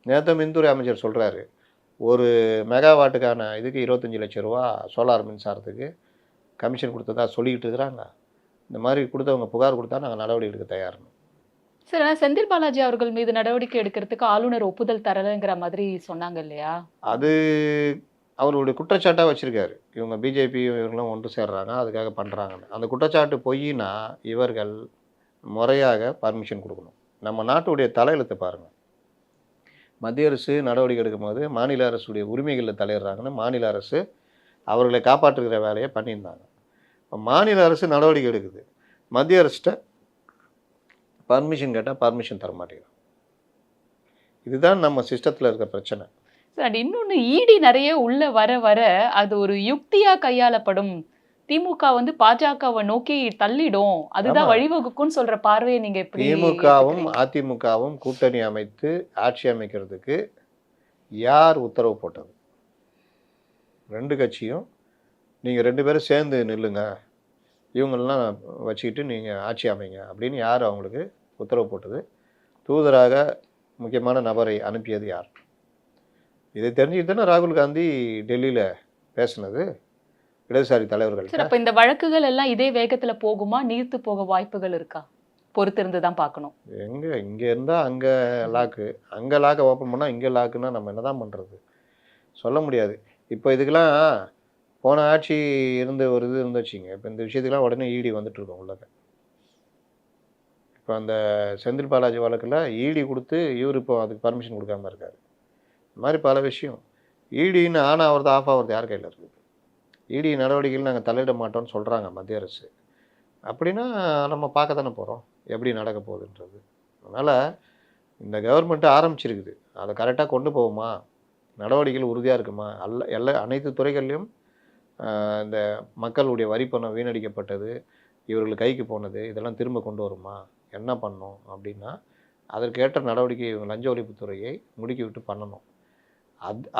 நேற்று மின்துறை அமைச்சர் சொல்கிறாரு, ஒரு மெகாவாட்டுக்கான இதுக்கு 25 லட்ச ரூபா சோலார் மின்சாரத்துக்கு கமிஷன் கொடுத்ததா சொல்லிக்கிட்டு இருக்கிறாங்க. இந்த மாதிரி கொடுத்தவங்க புகார் கொடுத்தா நாங்கள் நடவடிக்கை எடுக்க தயார்னு. சார், ஆனால் செந்தில் பாலாஜி அவர்கள் மீது நடவடிக்கை எடுக்கிறதுக்கு ஆளுநர் ஒப்புதல் தரலைங்கிற மாதிரி சொன்னாங்க இல்லையா? அது அவருடைய குற்றச்சாட்டாக வச்சுருக்காரு. இவங்க பிஜேபி இவங்களும் ஒன்று சேர்றாங்க, அதுக்காக பண்ணுறாங்கன்னு. அந்த குற்றச்சாட்டு பொய்னா இவர்கள் முறையாக பர்மிஷன் கொடுக்கணும். நம்ம நாட்டுடைய தலையெழுத்தை பாருங்கள். மத்திய அரசு நடவடிக்கை எடுக்கும்போது மாநில அரசுடைய உரிமைகளில் தலையிடுறாங்கன்னு மாநில அரசு அவர்களை காப்பாற்றுகிற வேலையை பண்ணியிருந்தாங்க. இப்போ மாநில அரசு நடவடிக்கை எடுக்குது, மத்திய அரசிட்ட பர்மிஷன் கேட்டால் பர்மிஷன் தர மாட்டேங்கிறோம். இதுதான் நம்ம சிஸ்டத்தில் இருக்க பிரச்சனை. சார், இன்னொன்று இடி நிறைய உள்ள வர வர அது ஒரு யுக்தியாக கையாளப்படும். திமுக வந்து பாஜகவை நோக்கி தள்ளிடும், அதுதான் ஆமா. வழிவகுக்கும்னு சொல்ற பார்வையை நீங்க எப்படி திமுகவும் ஏத்துக்கிறீங்க? அதிமுகவும் கூட்டணி அமைத்து ஆட்சி அமைக்கிறதுக்கு யார் உத்தரவு போட்டது? 2 கட்சியும் நீங்க 2 பேரும் சேர்ந்து நில்லுங்க. இவங்களெல்லாம் வச்சுக்கிட்டு நீங்க ஆட்சி அமைங்க அப்படின்னு யார் அவங்களுக்கு உத்தரவு போட்டது? தூதராக முக்கியமான நபரை அனுப்பியது யார்? இதை தெரிஞ்சுக்கிட்டு தானே ராகுல் காந்தி டெல்லியில பேசுனது இடதுசாரி சார், தலைவர்கள்ட்ட. அப்ப இந்த வழக்குகள் எல்லாம் இதே வேகத்துல போகுமா? நீர்த்து போக வாய்ப்புகள் இருக்கா? பொறுத்திருந்து தான் பார்க்கணும். எங்க இங்க இருந்தா அங்க லாக்கு, அங்க லாக்கை ஓப்பன் பண்ணா இங்க லாக்குன்னா நம்ம என்னதான் பண்றது? சொல்ல முடியாது. இப்போ இதுக்கெல்லாம் போன ஆட்சி இருந்த ஒரு இது இருந்து வச்சுங்க. இப்போ இந்த விஷயத்துக்குலாம் உடனே இடி வந்துட்டு இருக்கோம் உள்ளக. இப்போ அந்த செந்தில் பாலாஜி வழக்கில் இடி கொடுத்து இவர் இப்போ அதுக்கு பர்மிஷன் கொடுக்காம இருக்காரு. இந்த மாதிரி பல விஷயம். இடின்னு ஆன் ஆகிறது ஆஃப் ஆகிறது யார் கையில் இருக்குது? இடி நடவடிக்கைகள் நாங்கள் தலையிட மாட்டோம்னு சொல்கிறாங்க மத்திய அரசு. அப்படின்னா நம்ம பார்க்க தானே போகிறோம் எப்படி நடக்க போகுதுன்றது. அதனால் இந்த கவர்மெண்ட்டு ஆரம்பிச்சிருக்குது, அதை கரெக்டாக கொண்டு போகுமா, நடவடிக்கைகள் உறுதியாக இருக்குமா, அனைத்து துறைகள்லையும் இந்த மக்களுடைய வரிப்பணம் வீணடிக்கப்பட்டது, இவர்கள் கைக்கு போனது, இதெல்லாம் திரும்ப கொண்டு வருமா, என்ன பண்ணணும் அப்படின்னா அதற்கேற்ற நடவடிக்கை இவங்க லஞ்ச ஒழிப்புத்துறையை முடுக்கி விட்டு பண்ணணும்.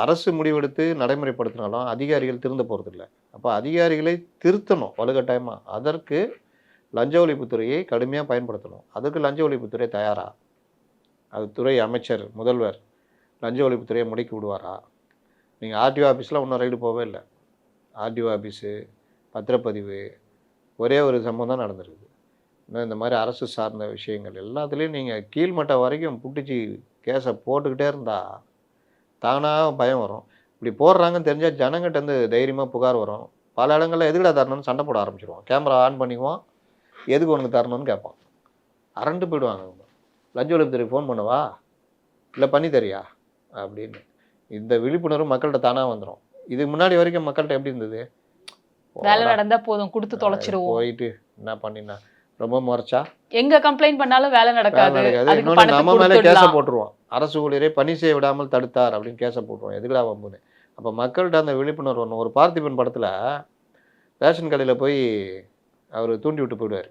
அரசு முடிவெடுத்து நடைமுறைப்படுத்தினாலும் அதிகாரிகள் திருந்த போகிறதில்ல. அப்போ அதிகாரிகளை திருத்தணும் வலுக்கட்டாயமாக. அதற்கு லஞ்ச ஒழிப்புத்துறையை கடுமையாக பயன்படுத்தணும். அதுக்கு லஞ்ச ஒழிப்புத்துறை தயாரா? அது துறை அமைச்சர் முதல்வர் லஞ்ச ஒழிப்புத்துறையை முடக்கி விடுவாரா? நீங்கள் ஆர்டிஓ ஆஃபீஸில் இன்னும் ரைடு போகவே இல்லை. ஆர்டிஓ ஆஃபீஸு, பத்திரப்பதிவு, ஒரே ஒரு சம்பவம் தான் நடந்திருக்குது. இன்னும் இந்த மாதிரி அரசு சார்ந்த விஷயங்கள் எல்லாத்துலேயும் நீங்கள் கீழ்மட்டம் வரைக்கும் புட்டிச்சு கேஸை போட்டுக்கிட்டே இருந்தால் தானாக பயம் வரும். இப்படி போடுறாங்கன்னு தெரிஞ்சால் ஜனங்கிட்டேருந்து தைரியமாக புகார் வரும். பல இடங்களில் எதுக்கடா தரணும்னு சண்டை போட ஆரம்பிச்சிடுவான். கேமரா ஆன் பண்ணிக்குவான், எதுக்கு உனக்கு தரணும்னு கேட்பான். அரண்டு போயிடுவாங்க. லஞ்ச ஒழிப்புத்துறைக்கு ஃபோன் பண்ணவா, இல்லை பண்ணி தரியா அப்படின்னு. இந்த விழிப்புணர்வு மக்கள்கிட்ட தானாக வந்துடும். இதுக்கு முன்னாடி வரைக்கும் மக்கள்கிட்ட எப்படி இருந்தது? வேலை நடந்தா போதும், கொடுத்து தொலைச்சிருவோம், போயிட்டு என்ன பண்ணினா ரொம்ப முறைச்சா எங்க கம்ப்ளைண்ட் பண்ணாலும் வேலை நடக்காது, அதுக்கு இன்னொன்று பணத்தை நம்ம மேலே கேஸை கொடுத்துடலாம். போட்டுருவோம். அரசு ஊழியரை பணி செய்ய விடாமல் தடுத்தார் அப்படின்னு கேஸை போட்டுருவோம். எதுக்குடா வம்புன்னு. அப்போ மக்கள்கிட்ட அந்த விழிப்புணர்வு ஒன்று. ஒரு பார்த்திபன் படத்தில் ரேஷன் கடையில் போய் அவர் தூண்டி விட்டு போயிடுவார்.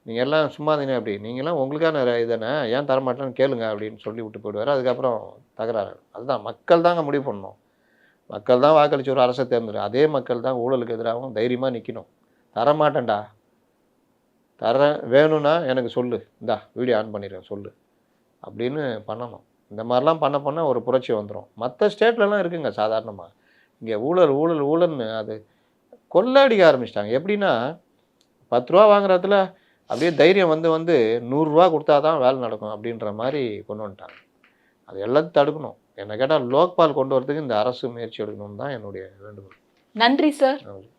நீங்கள் எல்லாம் சும்மா இருந்தீங்க அப்படி, நீங்களாம் உங்களுக்கான இதானே ஏன் தரமாட்டேன்னு கேளுங்க அப்படின்னு சொல்லி விட்டு போயிடுவார். அதுக்கப்புறம் தகராறு. அதுதான் மக்கள் தாங்க முடிவு பண்ணணும். மக்கள் தான் வாக்களிச்சு ஒரு அரசை தேர்ந்தெடு. அதே மக்கள் தான் ஊழலுக்கு எதிராகவும் தைரியமாக நிற்கணும். தரமாட்டேன்டா, தரேன், வேணும்னா எனக்கு சொல்லு, இந்தா வீடியோ ஆன் பண்ணிடுறேன் சொல்லு அப்படின்னு பண்ணணும். இந்த மாதிரிலாம் பண்ண ஒரு புரட்சி வந்துடும். மற்ற ஸ்டேட்லலாம் இருக்குங்க சாதாரணமாக. இங்கே ஊழல்னு அது கொள்ளடிக்க ஆரம்பிச்சிட்டாங்க. எப்படின்னா 10 ரூபா வாங்குறதுல அப்படியே தைரியம் வந்து 100 ரூபா கொடுத்தா தான் வேலை நடக்கும் அப்படின்ற மாதிரி கொண்டு வந்துட்டாங்க. அது எல்லாத்தையும் தடுக்கணும். என்ன கேட்டால் லோக்பால் கொண்டு வரதுக்கு இந்த அரசு முயற்சி எடுக்கணும்னு தான் என்னுடைய வேண்டுகோள். நன்றி சார். நன்றி.